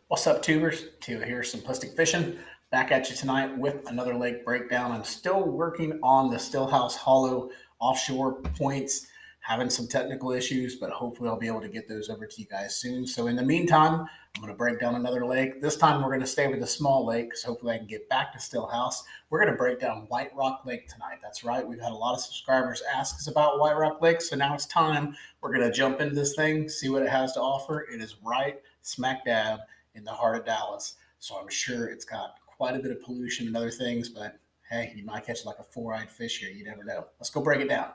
What's up, tubers? Teal here, Simplistic Fishing. Back at you tonight with another lake breakdown. I'm still working on the Stillhouse Hollow offshore points, having some technical issues, but hopefully I'll be able to get those over to you guys soon. So in the meantime, I'm going to break down another lake. This time we're going to stay with the small lake because hopefully I can get back to Stillhouse. We're going to break down White Rock Lake tonight. That's right. We've had a lot of subscribers ask us about White Rock Lake, so now it's time. We're going to jump into this thing, see what it has to offer. It is right smack dab in the heart of Dallas. So I'm sure it's got quite a bit of pollution and other things, but hey, you might catch like a four-eyed fish here. You never know. Let's go break it down.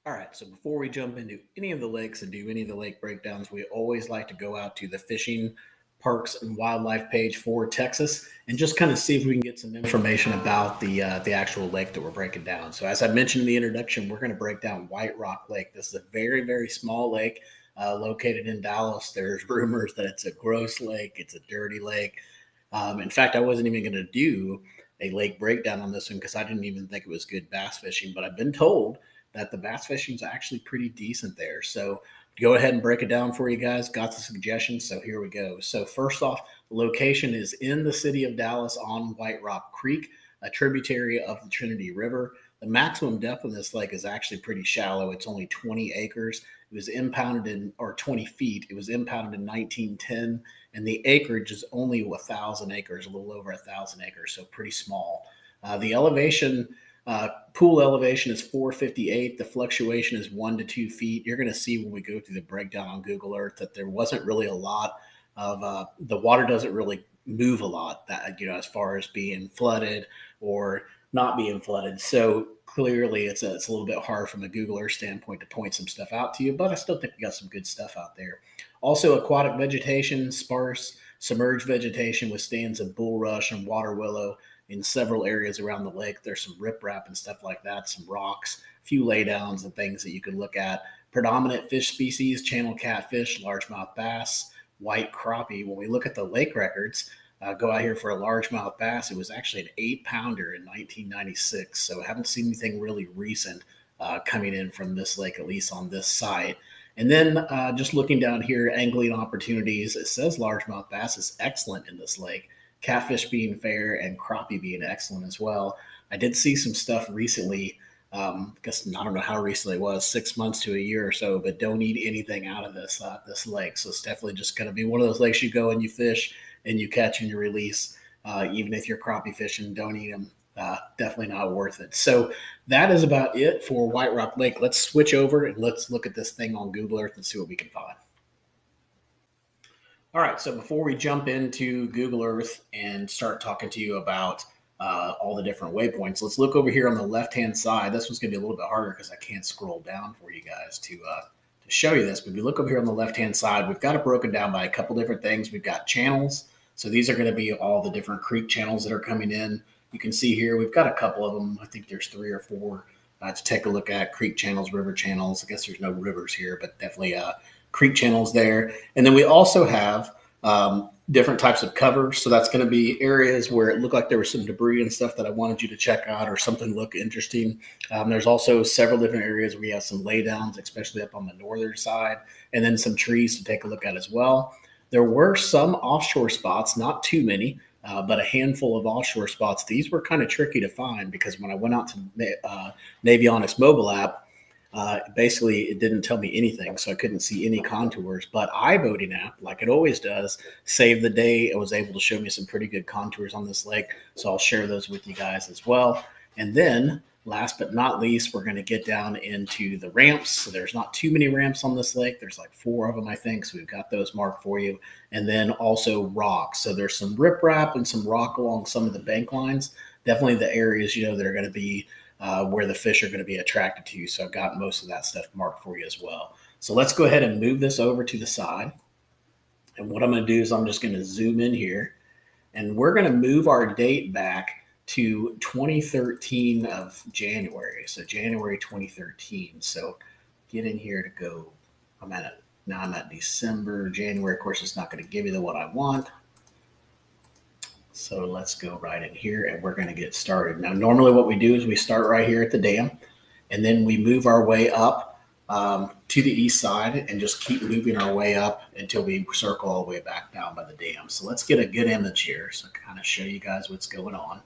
All right, so before we jump into any of the lakes and do any of the lake breakdowns, we always like to go out to the Fishing Parks and Wildlife page for Texas and just kind of see if we can get some information about the actual lake that we're breaking down. So as I mentioned in the introduction, we're going to break down White Rock Lake. This is a very small lake located in Dallas. There's rumors that it's a gross lake, it's a dirty lake. In fact, I wasn't even going to do a lake breakdown on this one because I didn't even think it was good bass fishing, but I've been told that the bass fishing is actually pretty decent there. So go ahead and break it down for you guys. Got the suggestions, so here we go. So first off, the location is in the city of Dallas on White Rock Creek, a tributary of the Trinity River. The maximum depth of this lake is actually pretty shallow. It's only 20 acres. It was impounded in, or 20 feet. It was impounded in 1910, and the acreage is only 1,000 acres, a little over 1,000 acres, so pretty small. The elevation pool elevation is 458. The fluctuation is 1 to 2 feet. You're going to see when we go through the breakdown on Google Earth that there wasn't really a lot of the water doesn't really move a lot that as far as being flooded or not being flooded. So clearly it's a little bit hard from a Google Earth standpoint to point some stuff out to you, but I still think we got some good stuff out there. Also, aquatic vegetation, sparse submerged vegetation with stands of bulrush and water willow in several areas around the lake. There's some riprap and stuff like that, some rocks, a few laydowns and things that you can look at. Predominant fish species, channel catfish, largemouth bass, white crappie. When we look at the lake records, go out here for a largemouth bass, it was actually an 8-pounder in 1996. So I haven't seen anything really recent coming in from this lake, at least on this site. And then just looking down here, angling opportunities, it says largemouth bass is excellent in this lake. Catfish being fair and crappie being excellent as well. I did see some stuff recently. I guess I don't know how recently it was, 6 months to a year or so, but don't eat anything out of this lake. So it's definitely just going to be one of those lakes you go and you fish and you catch and you release. Even if you're crappie fishing, don't eat them. Definitely not worth it. So that is about it for White Rock Lake. Let's switch over and let's look at this thing on Google Earth and see what we can find. All right, so before we jump into Google Earth and start talking to you about all the different waypoints, let's look over here on the left-hand side. This one's going to be a little bit harder because I can't scroll down for you guys to show you this. But if you look over here on the left-hand side, we've got it broken down by a couple different things. We've got channels. So these are going to be all the different creek channels that are coming in. You can see here we've got a couple of them. I think there's 3 or 4 to take a look at: creek channels, river channels. I guess there's no rivers here, but definitely creek channels there. And then we also have different types of covers. So that's going to be areas where it looked like there was some debris and stuff that I wanted you to check out or something look interesting. There's also several different areas where we have some laydowns, especially up on the northern side, and then some trees to take a look at as well. There were some offshore spots, not too many, but a handful of offshore spots. These were kind of tricky to find because when I went out to Navionics mobile app, basically it didn't tell me anything, so I couldn't see any contours. But iBoating app, like it always does, saved the day. It was able to show me some pretty good contours on this lake, so I'll share those with you guys as well. And then last but not least, we're going to get down into the ramps. So there's not too many ramps on this lake. There's like 4 of them, I think. So we've got those marked for you. And then also rocks. So there's some riprap and some rock along some of the bank lines. Definitely the areas, that are going to be where the fish are going to be attracted to. So I've got most of that stuff marked for you as well. So let's go ahead and move this over to the side. And what I'm going to do is I'm just going to zoom in here. And we're going to move our date back to 2013 of January. So January 2013. So get in here to go. I'm at December, January. Of course, it's not going to give you the what I want. So let's go right in here and we're going to get started. Now, normally what we do is we start right here at the dam and then we move our way up to the east side and just keep moving our way up until we circle all the way back down by the dam. So let's get a good image here. So kind of show you guys what's going on.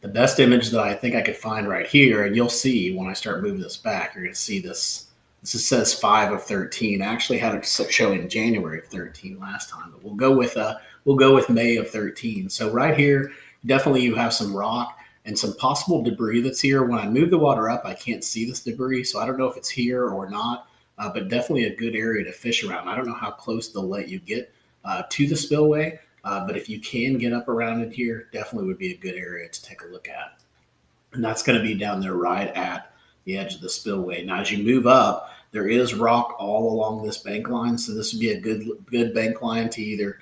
The best image that I think I could find right here, and you'll see when I start moving this back, you're going to see this. This says 5 of 13. I actually had it showing January of 13 last time, but we'll go with May of 13. So right here, definitely you have some rock and some possible debris that's here. When I move the water up, I can't see this debris, so I don't know if it's here or not, but definitely a good area to fish around. I don't know how close they'll let you get to the spillway, but if you can get up around it here, definitely would be a good area to take a look at. And that's going to be down there right at the edge of the spillway. Now, as you move up, there is rock all along this bank line, so this would be a good bank line to either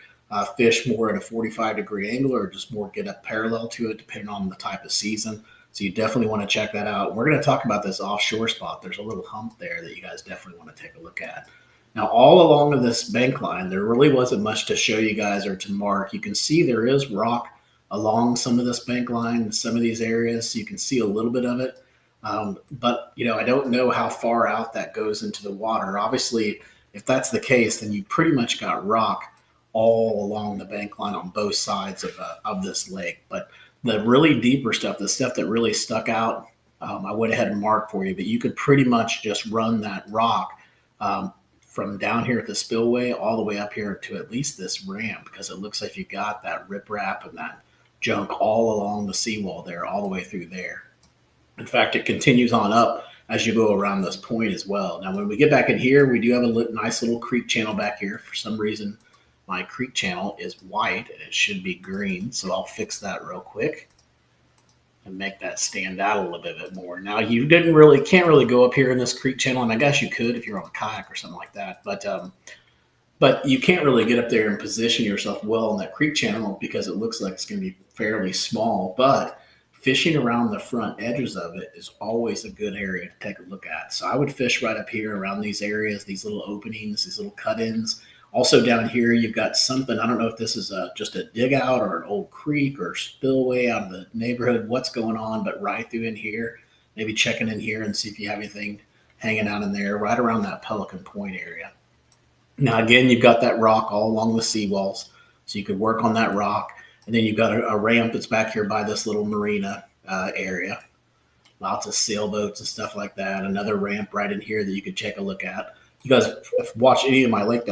fish more at a 45-degree angle or just more get up parallel to it, depending on the type of season. So you definitely want to check that out. We're going to talk about this offshore spot. There's a little hump there that you guys definitely want to take a look at. Now, all along of this bank line, there really wasn't much to show you guys or to mark. You can see there is rock along some of this bank line, some of these areas, so you can see a little bit of it. But, I don't know how far out that goes into the water. Obviously, if that's the case, then you pretty much got rock all along the bank line on both sides of this lake. But the really deeper stuff, the stuff that really stuck out, I went ahead and marked for you, but you could pretty much just run that rock from down here at the spillway all the way up here to at least this ramp, because it looks like you got that riprap and that junk all along the seawall there, all the way through there. In fact, it continues on up as you go around this point as well. Now, when we get back in here, we do have a nice little creek channel back here. For some reason, my creek channel is white and it should be green. So I'll fix that real quick and make that stand out a little bit more. Now, you can't really go up here in this creek channel, and I guess you could if you're on a kayak or something like that. But you can't really get up there and position yourself well in that creek channel because it looks like it's going to be fairly small. But fishing around the front edges of it is always a good area to take a look at. So I would fish right up here around these areas, these little openings, these little cut-ins. Also down here, you've got something, I don't know if this is just a dig out or an old creek or spillway out of the neighborhood, what's going on, but right through in here, maybe checking in here and see if you have anything hanging out in there, right around that Pelican Point area. Now, again, you've got that rock all along the seawalls, so you could work on that rock. And then you've got a ramp that's back here by this little marina area. Lots of sailboats and stuff like that. Another ramp right in here that you could take a look at. You guys have watched any of my lake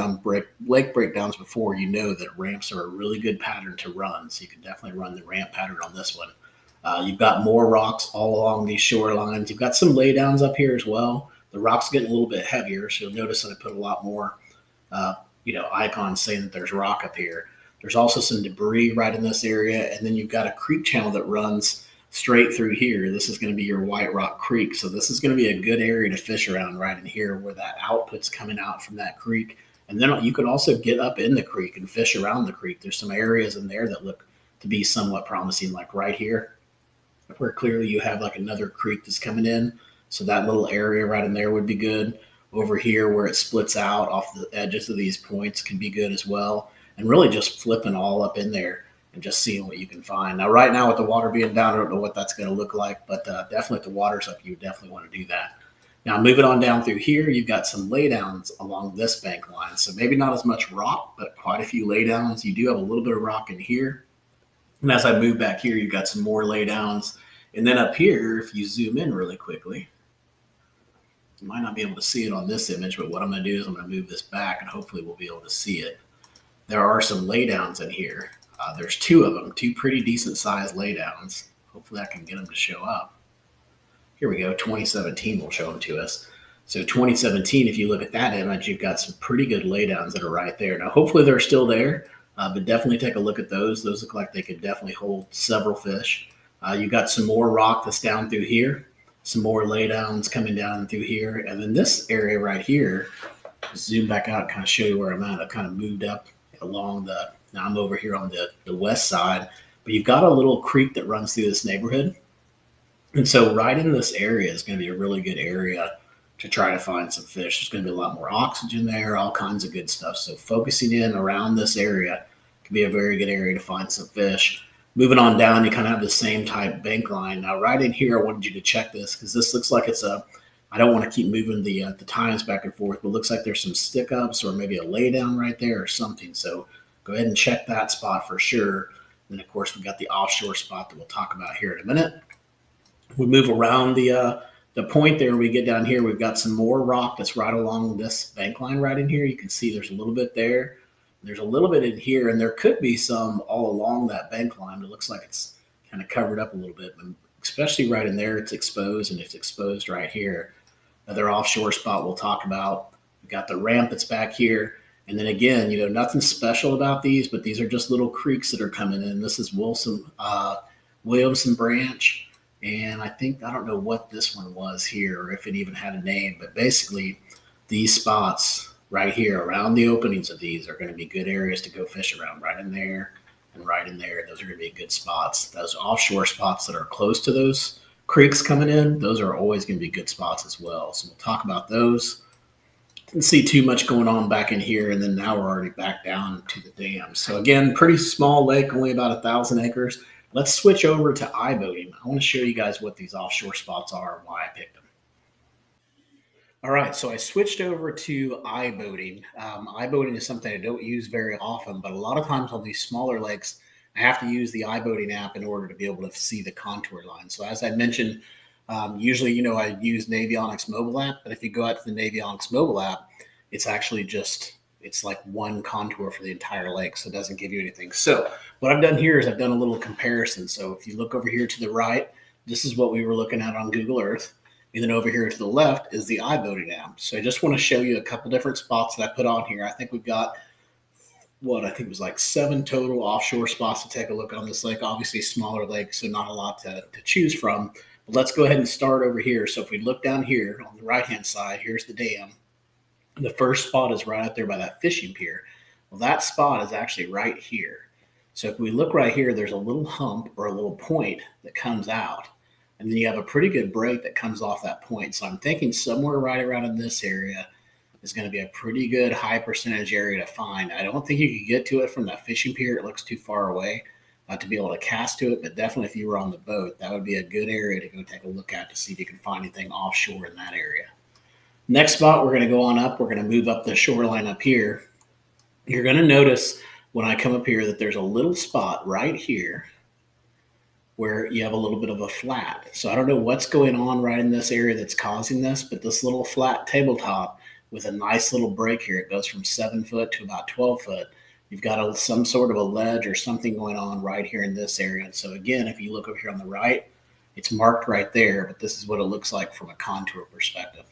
breakdowns before, you know that ramps are a really good pattern to run. So you can definitely run the ramp pattern on this one. You've got more rocks all along these shorelines. You've got some laydowns up here as well. The rock's getting a little bit heavier, so you'll notice that I put a lot more icons saying that there's rock up here. There's also some debris right in this area, and then you've got a creek channel that runs straight through here. This is going to be your White Rock Creek, so this is going to be a good area to fish around right in here where that output's coming out from that creek. And then you could also get up in the creek and fish around the creek. There's some areas in there that look to be somewhat promising, like right here, where clearly you have like another creek that's coming in. So that little area right in there would be good. Over here where it splits out off the edges of these points can be good as well. And really just flipping all up in there and just seeing what you can find. Now, right now with the water being down, I don't know what that's going to look like, but definitely if the water's up, you definitely want to do that. Now, moving on down through here, you've got some laydowns along this bank line. So maybe not as much rock, but quite a few laydowns. You do have a little bit of rock in here. And as I move back here, you've got some more laydowns. And then up here, if you zoom in really quickly, you might not be able to see it on this image, but what I'm going to do is I'm going to move this back and hopefully we'll be able to see it. There are some laydowns in here. There's two of them, two pretty decent sized laydowns. Hopefully I can get them to show up. Here we go. 2017 will show them to us. So 2017, if you look at that image, you've got some pretty good laydowns that are right there. Now, hopefully they're still there, but definitely take a look at those. Those look like they could definitely hold several fish. You've got some more rock that's down through here, some more laydowns coming down through here. And then this area right here, zoom back out and kind of show you where I'm at. I've kind of moved up along now I'm over here on the west side. But you've got a little creek that runs through this neighborhood. And so right in this area is going to be a really good area to try to find some fish. There's going to be a lot more oxygen there, all kinds of good stuff. So focusing in around this area can be a very good area to find some fish. Moving on down, you kind of have the same type bank line. Now, right in here, I wanted you to check this because this looks like it's I don't want to keep moving the tines back and forth, but it looks like there's some stick ups or maybe a lay down right there or something. So go ahead and check that spot for sure. And of course, we've got the offshore spot that we'll talk about here in a minute. We move around the point there. We get down here. We've got some more rock that's right along this bank line right in here. You can see there's a little bit there. There's a little bit in here, and there could be some all along that bank line. It looks like it's kind of covered up a little bit, but especially right in there, it's exposed, and it's exposed right here. Another offshore spot we'll talk about. We've got the ramp that's back here. And then again, nothing special about these, but these are just little creeks that are coming in. This is Williamson Branch. And I don't know what this one was here or if it even had a name, but basically these spots right here around the openings of these are going to be good areas to go fish around, right in there and right in there. Those are going to be good spots. Those offshore spots that are close to those creeks coming in, those are always going to be good spots as well. So we'll talk about those. Didn't see too much going on back in here, and then now we're already back down to the dam. So again, pretty small lake, only about 1,000 acres. Let's switch over to iBoating. I want to show you guys what these offshore spots are and why I picked them. All right, so I switched over to iBoating. iBoating is something I don't use very often, but a lot of times on these smaller lakes, I have to use the iBoating app in order to be able to see the contour line. So as I mentioned, usually, I use Navionics mobile app, but if you go out to the Navionics mobile app, it's actually it's like one contour for the entire lake, so it doesn't give you anything. So what I've done here is I've done a little comparison. So if you look over here to the right, this is what we were looking at on Google Earth. And then over here to the left is the iBoating app. So I just want to show you a couple different spots that I put on here. I think we've got I think it was like 7 total offshore spots to take a look on this lake. Obviously smaller lake, so not a lot to choose from. But let's go ahead and start over here. So if we look down here on the right-hand side, here's the dam. The first spot is right out there by that fishing pier. Well, that spot is actually right here. So if we look right here, there's a little hump or a little point that comes out. And then you have a pretty good break that comes off that point. So I'm thinking somewhere right around in this area is going to be a pretty good high percentage area to find. I don't think you could get to it from that fishing pier. It looks too far away to be able to cast to it, but definitely if you were on the boat, that would be a good area to go take a look at to see if you can find anything offshore in that area. Next spot, we're going to go on up. We're going to move up the shoreline up here. You're going to notice when I come up here that there's a little spot right here where you have a little bit of a flat. So I don't know what's going on right in this area that's causing this, but this little flat tabletop with a nice little break here, it goes from 7 foot to about 12 foot. You've got some sort of a ledge or something going on right here in this area. And so again, if you look over here on the right, it's marked right there, but this is what it looks like from a contour perspective.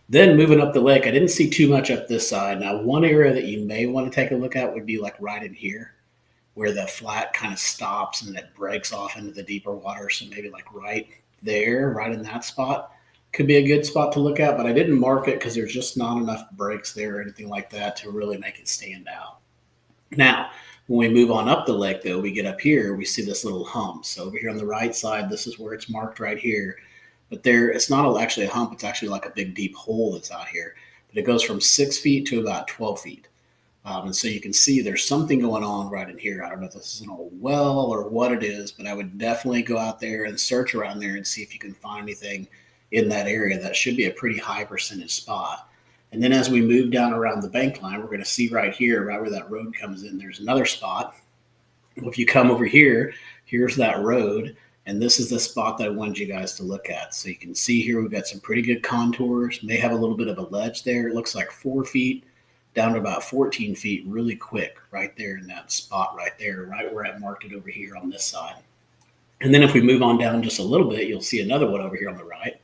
Then moving up the lake, I didn't see too much up this side. Now, one area that you may want to take a look at would be like right in here, where the flat kind of stops and it breaks off into the deeper water. So maybe like right there, right in that spot, could be a good spot to look at, but I didn't mark it because there's just not enough breaks there or anything like that to really make it stand out. Now, when we move on up the lake, though, we get up here, we see this little hump. So over here on the right side, this is where it's marked right here. But there, it's not actually a hump. It's actually like a big, deep hole that's out here. But it goes from 6 feet to about 12 feet. And so you can see there's something going on right in here. I don't know if this is an old well or what it is, but I would definitely go out there and search around there and see if you can find anything in that area. That should be a pretty high percentage spot. And then as we move down around the bank line, we're going to see right here, right where that road comes in, there's another spot. Well, if you come over here, here's that road. And this is the spot that I wanted you guys to look at. So you can see here, we've got some pretty good contours. May have a little bit of a ledge there. It looks like 4 feet down to about 14 feet really quick right there in that spot right there, right where I marked it over here on this side. And then if we move on down just a little bit, you'll see another one over here on the right.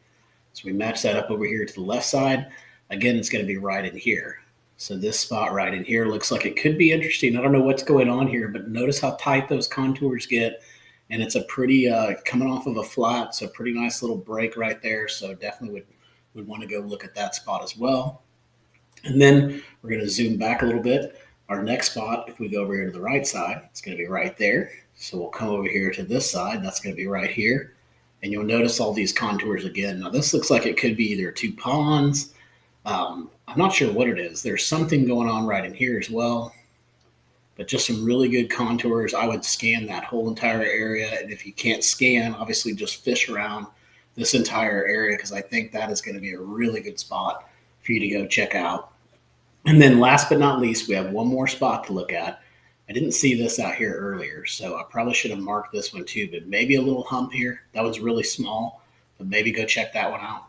So we match that up over here to the left side. Again, it's going to be right in here. So this spot right in here looks like it could be interesting. I don't know what's going on here, but notice how tight those contours get. And it's a pretty, coming off of a flat, so pretty nice little break right there. So definitely would want to go look at that spot as well. And then we're going to zoom back a little bit. Our next spot, if we go over here to the right side, it's going to be right there. So we'll come over here to this side. That's going to be right here. And you'll notice all these contours again. Now this looks like it could be either two ponds. I'm not sure what it is. There's something going on right in here as well, but just some really good contours. I would scan that whole entire area. And if you can't scan, obviously just fish around this entire area, because I think that is going to be a really good spot for you to go check out. And then last but not least, we have one more spot to look at. I didn't see this out here earlier, so I probably should have marked this one too, but maybe a little hump here. That one's really small, but maybe go check that one out.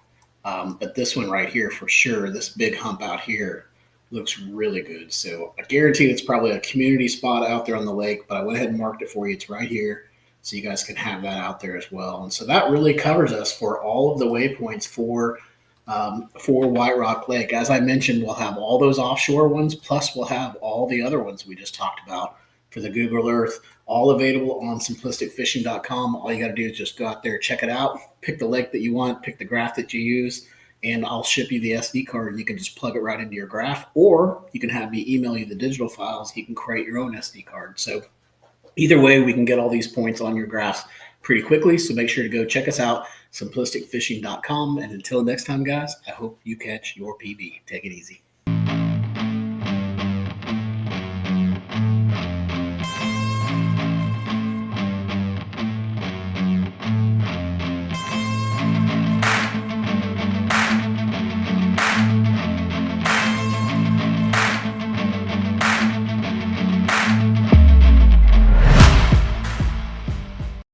But this one right here, for sure, this big hump out here looks really good. So I guarantee it's probably a community spot out there on the lake, but I went ahead and marked it for you. It's right here, so you guys can have that out there as well. And so that really covers us for all of the waypoints for White Rock Lake. As I mentioned, we'll have all those offshore ones, plus we'll have all the other ones we just talked about for the Google Earth, all available on simplisticfishing.com. All you got to do is just go out there, check it out, pick the lake that you want, pick the graph that you use, and I'll ship you the SD card, and you can just plug it right into your graph, or you can have me email you the digital files. You can create your own SD card. So either way, we can get all these points on your graphs pretty quickly. So make sure to go check us out, simplisticfishing.com. And until next time, guys, I hope you catch your PB. Take it easy.